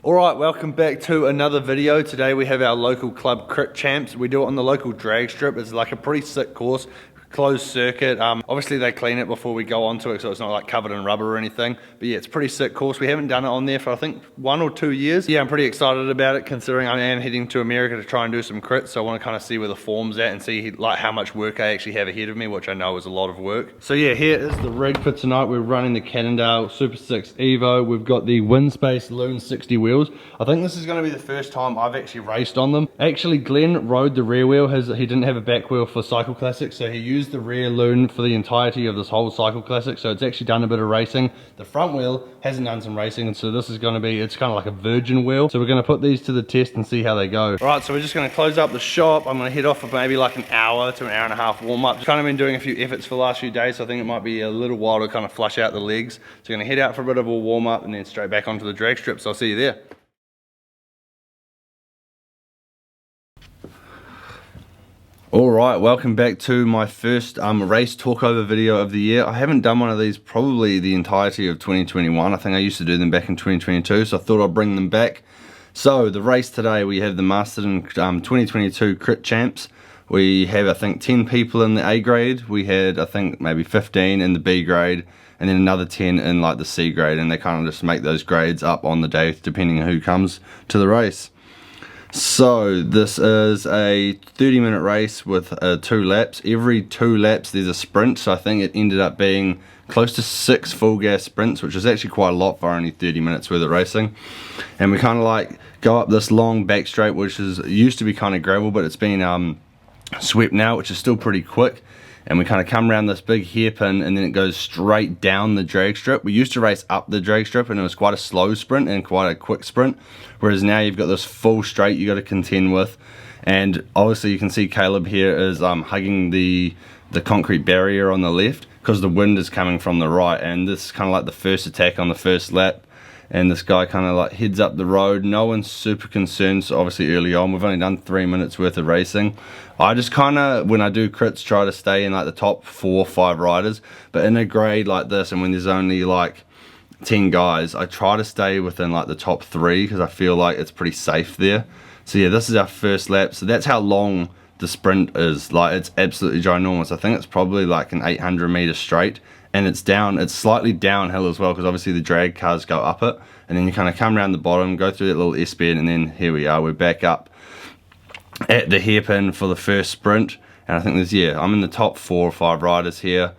Alright, welcome back to another video. Today we have our local club crit champs. We do it on the local drag strip. It's like a pretty sick course, closed circuit. Obviously they clean it before we go onto it so it's not like covered in rubber or anything. But yeah, it's a pretty sick course. We haven't done it on there for I think 1 or 2 years. Yeah, I'm pretty excited about it considering I am heading to America to try and do some crits. So I want to kind of see where the form's at and see like how much work I actually have ahead of me, which I know is a lot of work. So yeah, here is the rig for tonight. We're running the Canon Super 6 Evo. We've got the Windspace Loon 60 wheels. I think this is going to be the first time I've actually raced on them. Actually, Glenn rode the rear wheel. He didn't have a back wheel for Cycle Classic, so he used the rear Loon for the entirety of this whole Cycle Classic, so it's actually done a bit of racing. The front wheel hasn't done some racing, and so this is going to be, it's kind of like a virgin wheel. So we're going to put these to the test and see how they go. Alright, so we're just going to close up the shop. I'm going to head off for maybe like an hour to an hour and a half warm up. Just kind of been doing a few efforts for the last few days, so I think it might be a little while to kind of flush out the legs. So I'm going to head out for a bit of a warm up and then straight back onto the drag strip, so I'll see you there. Alright, welcome back to my first race talkover video of the year. I haven't done one of these probably the entirety of 2021. I think I used to do them back in 2022, so I thought I'd bring them back. So the race today, we have the Masterton 2022 Crit Champs. We have I think 10 people in the A grade. We had I think maybe 15 in the B grade, and then another 10 in like the C grade, and they kind of just make those grades up on the day depending on who comes to the race. So this is a 30-minute race with 2 laps. Every 2 laps there's a sprint, so I think it ended up being close to 6 full gas sprints, which is actually quite a lot for only 30 minutes worth of racing. And we kind of like go up this long back straight, which is used to be kind of gravel, but it's been swept now, which is still pretty quick. And we kind of come around this big hairpin, and then it goes straight down the drag strip. We used to race up the drag strip, and it was quite a slow sprint and quite a quick sprint, whereas now you've got this full straight you got to contend with. And obviously you can see Caleb here is hugging the concrete barrier on the left because the wind is coming from the right, and this is kind of like the first attack on the first lap. And this guy kind of like heads up the road. No one's super concerned, so obviously early on. We've only done 3 minutes worth of racing. I just kind of, when I do crits, try to stay in like the top 4 or 5 riders. But in a grade like this, and when there's only like 10 guys, I try to stay within like the top 3 because I feel like it's pretty safe there. So yeah, this is our first lap. So that's how long the sprint is. Like, it's absolutely ginormous. I think it's probably like an 800 meter straight. And it's down, it's slightly downhill as well, because obviously the drag cars go up it, and then you kind of come around the bottom, go through that little S-bend, and then here we are, we're back up at the hairpin for the first sprint. And I think there's, yeah, I'm in the top 4 or 5 riders here,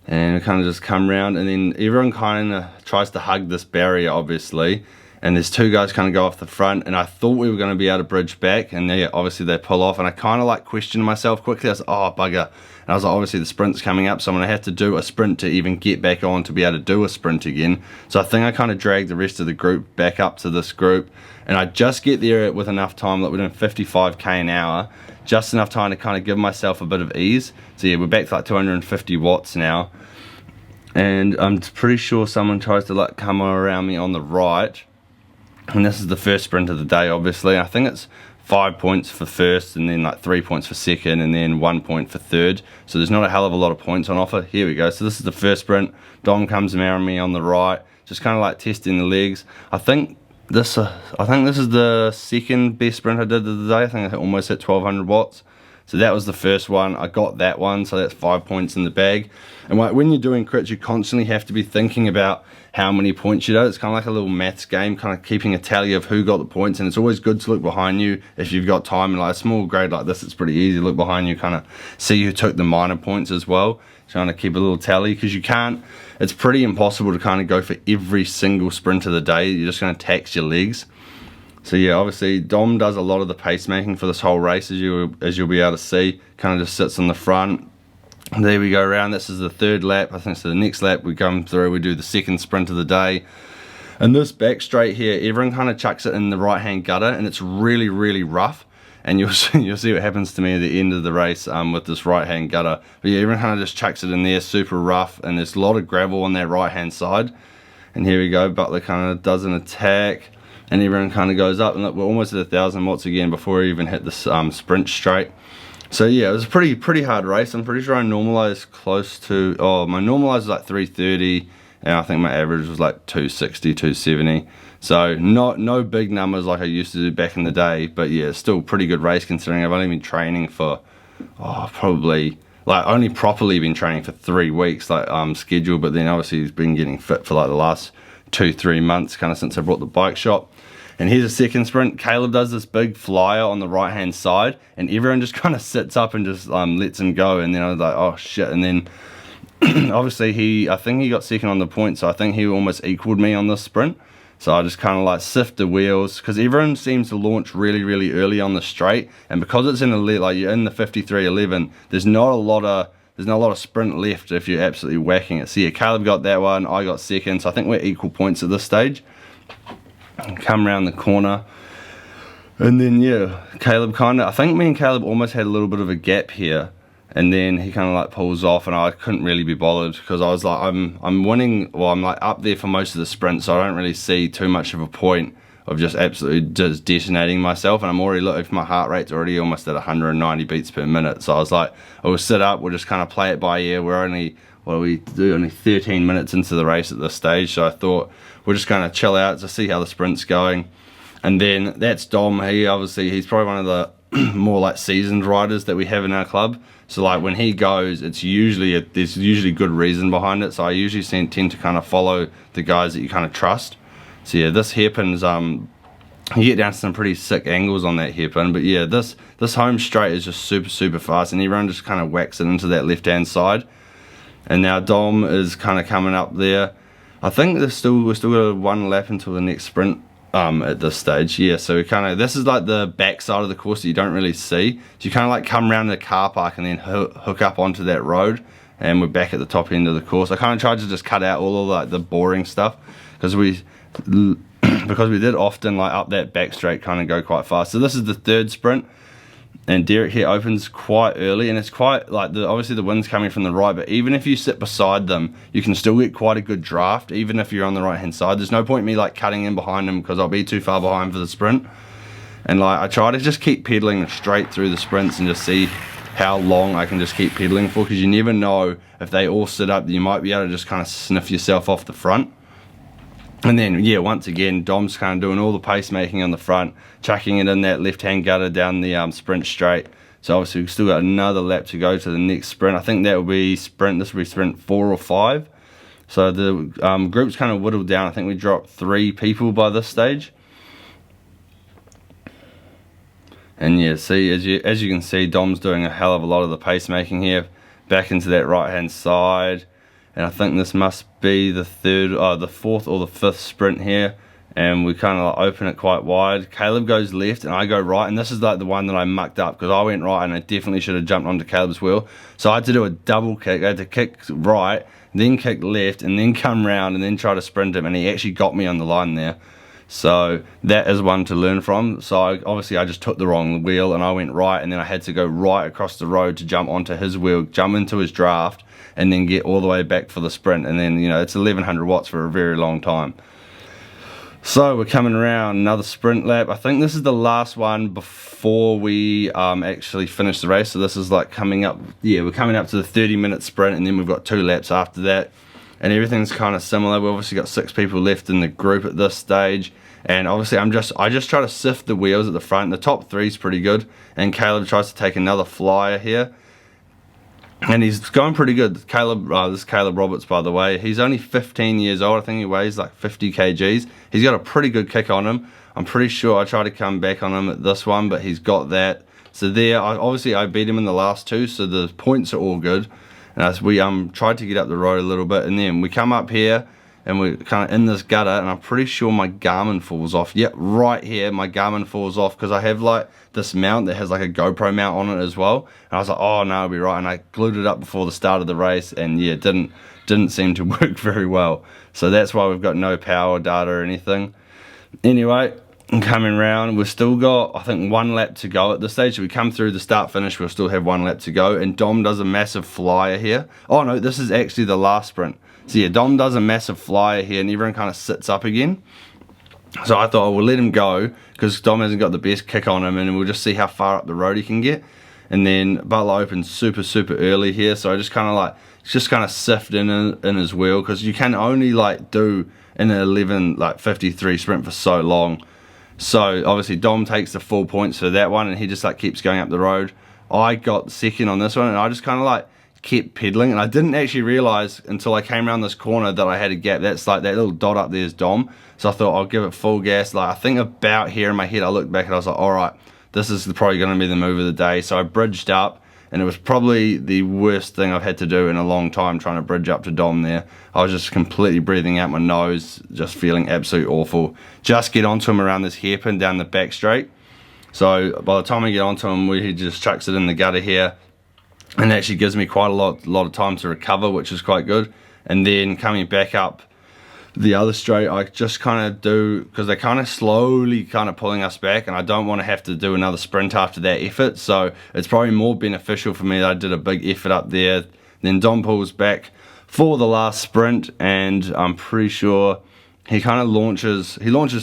and we kind of just come around, and then everyone kind of tries to hug this barrier, obviously, and there's 2 guys kind of go off the front, and I thought we were going to be able to bridge back, and yeah, obviously they pull off, and I kind of like questioned myself quickly. I was like, oh bugger, and I was like, obviously the sprint's coming up, so I'm going to have to do a sprint to even get back on to be able to do a sprint again. So I think I kind of dragged the rest of the group back up to this group, and I just get there with enough time, like we're doing 55k an hour, just enough time to kind of give myself a bit of ease. So yeah, we're back to like 250 watts now, and I'm pretty sure someone tries to like come around me on the right. And this is the first sprint of the day, obviously. I think it's 5 points for first, and then like 3 points for second, and then 1 point for third. So there's not a hell of a lot of points on offer. Here we go. So this is the first sprint. Dom comes around me on the right, just kind of like testing the legs. I think this is the second best sprint I did of the day. I think I almost hit 1200 watts. So that was the first one. I got that one, so that's 5 points in the bag. And like, when you're doing crits, you constantly have to be thinking about how many points you do. It's kind of like a little maths game, kind of keeping a tally of who got the points. And it's always good to look behind you if you've got time. And like a small grade like this, it's pretty easy to look behind you, kind of see who took the minor points as well, trying to keep a little tally, because you can't, it's pretty impossible to kind of go for every single sprint of the day. You're just going to tax your legs. So yeah, obviously Dom does a lot of the pacemaking for this whole race, as you'll be able to see. Kind of just sits in the front. And there we go around. This is the 3rd lap. I think so. The next lap we come through, we do the 2nd sprint of the day. And this back straight here, everyone kind of chucks it in the right hand gutter, and it's really, really rough. And you'll see what happens to me at the end of the race with this right hand gutter. But yeah, everyone kind of just chucks it in there, super rough, and there's a lot of gravel on that right hand side. And here we go, Butler kind of does an attack, and everyone kind of goes up, and look, we're almost at 1000 watts again before we even hit this sprint straight. So yeah, it was a pretty hard race. I'm pretty sure I normalized close to, my normalized is like 330, and I think my average was like 260, 270. So no big numbers like I used to do back in the day, but yeah, still pretty good race considering I've only been training for probably like only properly been training for 3 weeks, like scheduled, but then obviously he's been getting fit for like the last 2-3 months kind of since I brought the bike shop. And here's a second sprint. Caleb does this big flyer on the right hand side, and everyone just kind of sits up and just lets him go, and then I was like, oh shit. And then obviously I think he got second on the point, so I think he almost equaled me on this sprint. So I just kind of like sift the wheels, because everyone seems to launch really early on the straight, and because it's in like you're in the 53.11, there's not a lot of sprint left if you're absolutely whacking it. So yeah, Caleb got that one, I got second, so I think we're equal points at this stage. Come around the corner, and then yeah, Caleb I think me and Caleb almost had a little bit of a gap here, and then he kind of like pulls off, and I couldn't really be bothered because I was like, I'm winning, well, I'm like up there for most of the sprint, so I don't really see too much of a point of just absolutely just detonating myself, and I'm already, look, if my heart rate's already almost at 190 beats per minute, so I was like, we'll sit up, we'll just kind of play it by ear. We're only, what do we do, only 13 minutes into the race at this stage, so I thought we're just going to chill out to see how the sprint's going. And then that's Dom. He's probably one of the more like seasoned riders that we have in our club, so like when he goes, it's usually there's usually good reason behind it, so I usually tend to kind of follow the guys that you kind of trust. So yeah, this hairpin's you get down to some pretty sick angles on that hairpin, but yeah, this home straight is just super fast, and everyone just kind of whacks it into that left hand side. And now Dom is kind of coming up there. I think we're still got 1 lap until the next sprint at this stage. Yeah, so we kind of, this is like the back side of the course that you don't really see. So you kind of like come around the car park and then hook up onto that road, and we're back at the top end of the course. I kind of tried to just cut out all of like the boring stuff, because we did often like up that back straight kind of go quite fast. So this is the third sprint, and Derek here opens quite early, and it's quite like obviously the wind's coming from the right, but even if you sit beside them, you can still get quite a good draft even if you're on the right hand side. There's no point me like cutting in behind them because I'll be too far behind for the sprint. And like I try to just keep pedaling straight through the sprints and just see how long I can just keep pedaling for, because you never know, if they all sit up, you might be able to just kind of sniff yourself off the front. And then yeah, once again, Dom's kind of doing all the pace making on the front, chucking it in that left hand gutter down the sprint straight. So obviously we've still got another lap to go to the next sprint. I think that will be this will be sprint 4 or 5. So the group's kind of whittled down. I think we dropped 3 people by this stage. And yeah, see, as you can see, Dom's doing a hell of a lot of the pace making here, back into that right hand side. And I think this must be the 4th or the 5th sprint here, and we kind of like open it quite wide. Caleb goes left and I go right, and this is like the one that I mucked up, because I went right and I definitely should have jumped onto Caleb's wheel. So I had to do a double kick. I had to kick right, then kick left, and then come round and then try to sprint him, and he actually got me on the line there. So that is one to learn from. So obviously I just took the wrong wheel and I went right, and then I had to go right across the road to jump onto his wheel, jump into his draft, and then get all the way back for the sprint. And then, you know, it's 1100 watts for a very long time. So we're coming around another sprint lap. I think this is the last one before we actually finish the race. So this is like coming up, yeah, we're coming up to the 30-minute sprint, and then we've got 2 laps after that. And everything's kind of similar. We've obviously got 6 people left in the group at this stage. And obviously I just try to sift the wheels at the front. The top 3 is pretty good. And Caleb tries to take another flyer here, and he's going pretty good. Caleb, this is Caleb Roberts, by the way. He's only 15 years old. I think he weighs like 50 kgs. He's got a pretty good kick on him. I'm pretty sure I tried to come back on him at this one, but he's got that. So there, obviously I beat him in the last 2, so the points are all good. And as we tried to get up the road a little bit, and then we come up here, and we're kind of in this gutter, and I'm pretty sure my Garmin falls off. Yep, right here, my Garmin falls off, because I have like this mount that has like a GoPro mount on it as well. And I was like, oh no, I'll be right. And I glued it up before the start of the race, and yeah, it didn't seem to work very well. So that's why we've got no power data or anything. Anyway, coming round, we've still got, I think, 1 lap to go at this stage. So we come through the start finish, we'll still have 1 lap to go, and Dom does a massive flyer here. Oh no, this is actually the last sprint. So yeah, Dom does a massive flyer here, and everyone kind of sits up again. So I thought, we'll let him go, because Dom hasn't got the best kick on him, and we'll just see how far up the road he can get. and then Butler opened super early here, so I just kind of sift in his wheel, because you can only like do an 11:53 sprint for so long. So obviously Dom takes the full points for that one, and he just like keeps going up the road. I got second on this one, and I just kind of like kept pedaling, and I didn't actually realize until I came around this corner that I had a gap. That's like that little dot up there is Dom, so I thought I'll give it full gas. Like I think about here in my head I looked back and I was like, all right, this is probably going to be the move of the day. So I bridged up, and it was probably the worst thing I've had to do in a long time, trying to bridge up to Dom there. I was just completely breathing out my nose, just feeling absolutely awful. Just get onto him around this hairpin down the back straight. So by the time I get onto him, he just chucks it in the gutter here, and actually gives me quite a lot of time to recover, which is quite good. And then coming back up the other straight, I just kind of do, because they're kind of slowly kind of pulling us back, and I don't want to have to do another sprint after that effort, so it's probably more beneficial for me that I did a big effort up there. Then Dom pulls back for the last sprint, and I'm pretty sure he kind of launches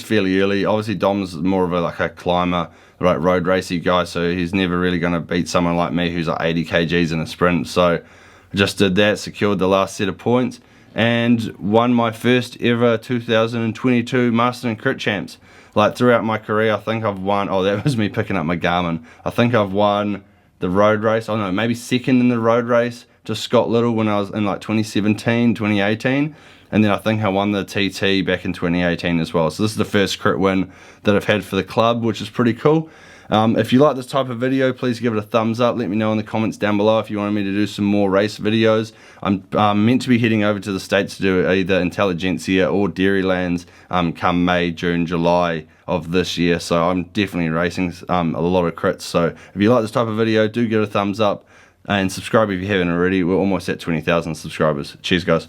fairly early. Obviously Dom's more of a climber, right, road racy guy, so he's never really going to beat someone like me who's like 80 kgs in a sprint. So I just did that, secured the last set of points, and won my first ever 2022 Master and Crit Champs. Like throughout my career, I think I've won, oh that was me picking up my Garmin, I think I've won the road race, oh no, maybe second in the road race to Scott Little when I was in like 2017, 2018, and then I think I won the TT back in 2018 as well. So this is the first crit win that I've had for the club, which is pretty cool. If you like this type of video, please give it a thumbs up. Let me know in the comments down below if you wanted me to do some more race videos. I'm meant to be heading over to the States to do either Intelligentsia or Dairylands come May, June, July of this year. So I'm definitely racing a lot of crits. So if you like this type of video, do give it a thumbs up and subscribe if you haven't already. We're almost at 20,000 subscribers. Cheers guys.